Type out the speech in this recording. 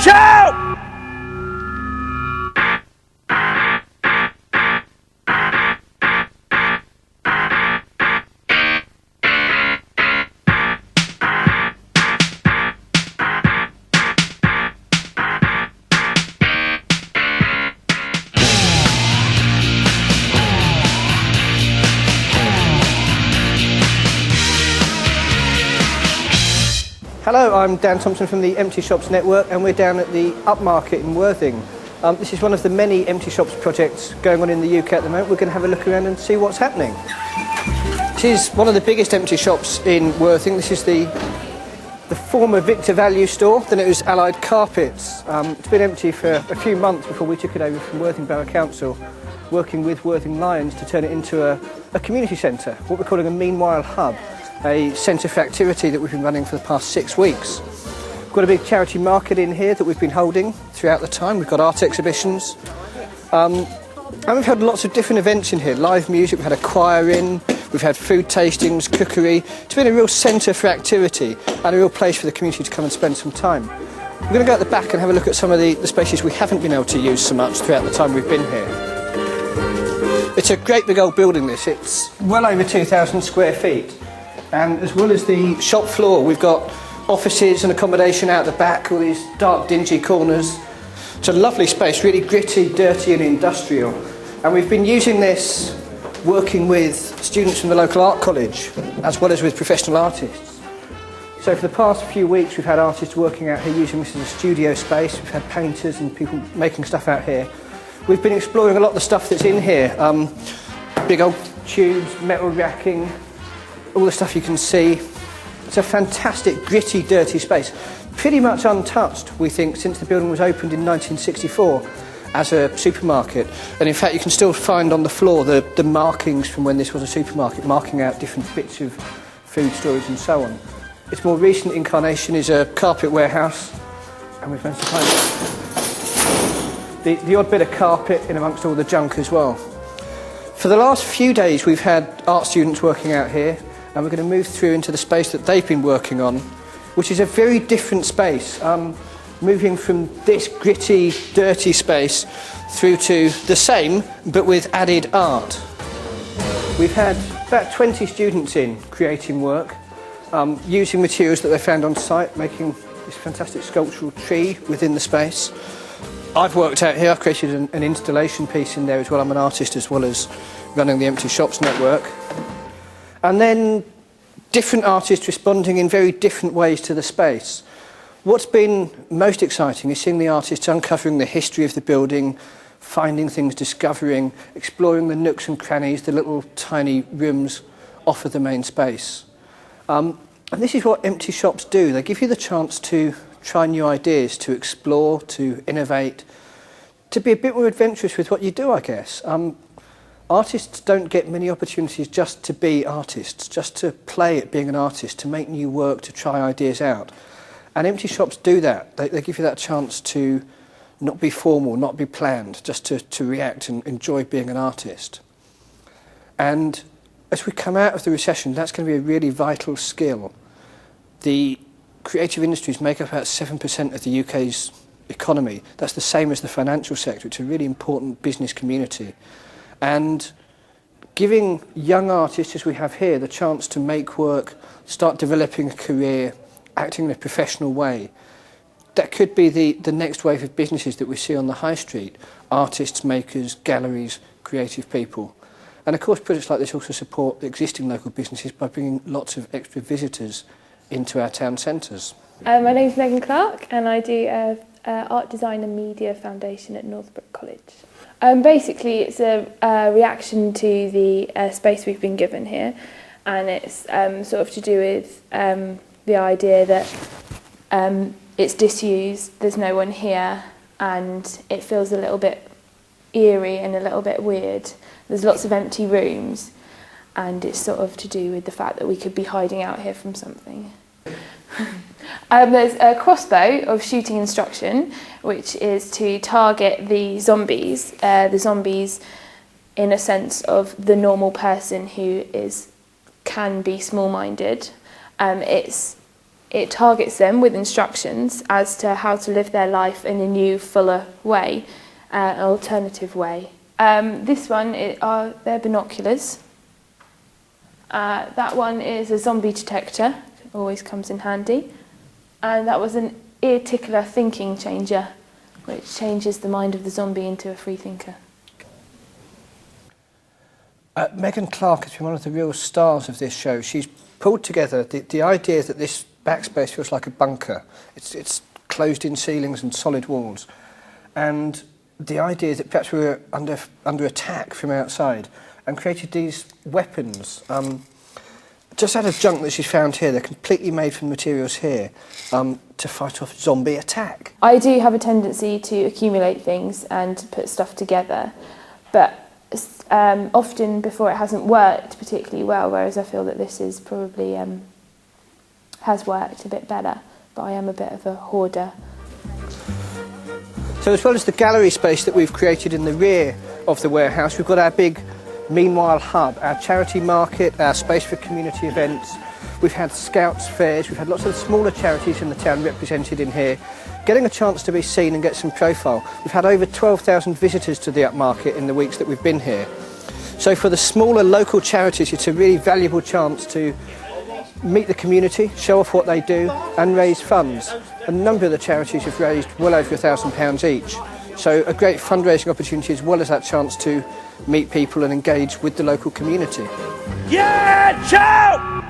Shout! Hello, I'm Dan Thompson from the Empty Shops Network, and we're down at the Upmarket in Worthing. This is one of the many Empty Shops projects going on in the UK at the moment. We're going to have a look around and see what's happening. This is one of the biggest Empty Shops in Worthing. This is the former Victor Value store, then it was Allied Carpets. It's been empty for a few months before we took it over from Worthing Borough Council, working with Worthing Lions to turn it into a community centre, what we're calling a Meanwhile Hub. A centre for activity that we've been running for the past 6 weeks. We've got a big charity market in here that we've been holding throughout the time. We've got art exhibitions. And we've had lots of different events in here. Live music, we've had a choir in, we've had food tastings, cookery. It's been a real centre for activity and a real place for the community to come and spend some time. We're going to go at the back and have a look at some of the spaces we haven't been able to use so much throughout the time we've been here. It's a great big old building, this. It's well over 2,000 square feet. And as well as the shop floor, we've got offices and accommodation out the back, all these dark, dingy corners. It's a lovely space, really gritty, dirty and industrial. And we've been using this working with students from the local art college, as well as with professional artists. So for the past few weeks, we've had artists working out here using this as a studio space. We've had painters and people making stuff out here. We've been exploring a lot of the stuff that's in here. Big old tubes, metal racking, all the stuff you can see. It's a fantastic, gritty, dirty space. Pretty much untouched, we think, since the building was opened in 1964 as a supermarket. And in fact, you can still find on the floor the markings from when this was a supermarket, marking out different bits of food storage and so on. Its more recent incarnation is a carpet warehouse, and we've managed to find the odd bit of carpet in amongst all the junk as well. For the last few days, we've had art students working out here, and we're going to move through into the space that they've been working on, which is a very different space, moving from this gritty, dirty space through to the same, but with added art. We've had about 20 students in creating work, using materials that they found on site, making this fantastic sculptural tree within the space. I've worked out here, I've created an installation piece in there as well. I'm an artist as well as running the Empty Shops Network. And then different artists responding in very different ways to the space. What's been most exciting is seeing the artists uncovering the history of the building, finding things, discovering, exploring the nooks and crannies, the little tiny rooms off of the main space. And this is what Empty Shops do. They give you the chance to try new ideas, to explore, to innovate, to be a bit more adventurous with what you do, I guess. Artists don't get many opportunities just to be artists, just to play at being an artist, to make new work, to try ideas out. And Empty Shops do that. They give you that chance to not be formal, not be planned, just to react and enjoy being an artist. And as we come out of the recession, that's going to be a really vital skill. The creative industries make up about 7% of the UK's economy. That's the same as the financial sector. It's a really important business community. And giving young artists, as we have here, the chance to make work, start developing a career, acting in a professional way, that could be the next wave of businesses that we see on the high street. Artists, makers, galleries, creative people. And of course, projects like this also support the existing local businesses by bringing lots of extra visitors into our town centres. My name's Megan Clark, and I do Art Design and Media Foundation at Northbrook College. Basically, it's a reaction to the space we've been given here, and it's sort of to do with the idea that it's disused, there's no one here, and it feels a little bit eerie and a little bit weird. There's lots of empty rooms, and it's sort of to do with the fact that we could be hiding out here from something. There's a crossbow of shooting instruction, which is to target the zombies in a sense of the normal person who can be small-minded. It's it targets them with instructions as to how to live their life in a new, fuller way, an alternative way. This one, they're binoculars. That one is a zombie detector, always comes in handy. And that was an ear tickler thinking changer, which changes the mind of the zombie into a free thinker. Megan Clark has been one of the real stars of this show. She's pulled together the idea that this backspace feels like a bunker. It's closed-in ceilings and solid walls. And the idea that perhaps we were under attack from outside, and created these weapons. Just out of junk that she's found here, they're completely made from materials here to fight off zombie attack. I do have a tendency to accumulate things and put stuff together, but often before it hasn't worked particularly well, whereas I feel that this is probably has worked a bit better, but I am a bit of a hoarder. So as well as the gallery space that we've created in the rear of the warehouse, we've got our big Meanwhile hub, our charity market, our space for community events. We've had scouts fairs, we've had lots of smaller charities in the town represented in here, getting a chance to be seen and get some profile. We've had over 12,000 visitors to the upmarket in the weeks that we've been here. So for the smaller local charities, it's a really valuable chance to meet the community, show off what they do and raise funds. A number of the charities have raised well over £1,000 each. So a great fundraising opportunity as well as that chance to meet people and engage with the local community. Yeah, ciao!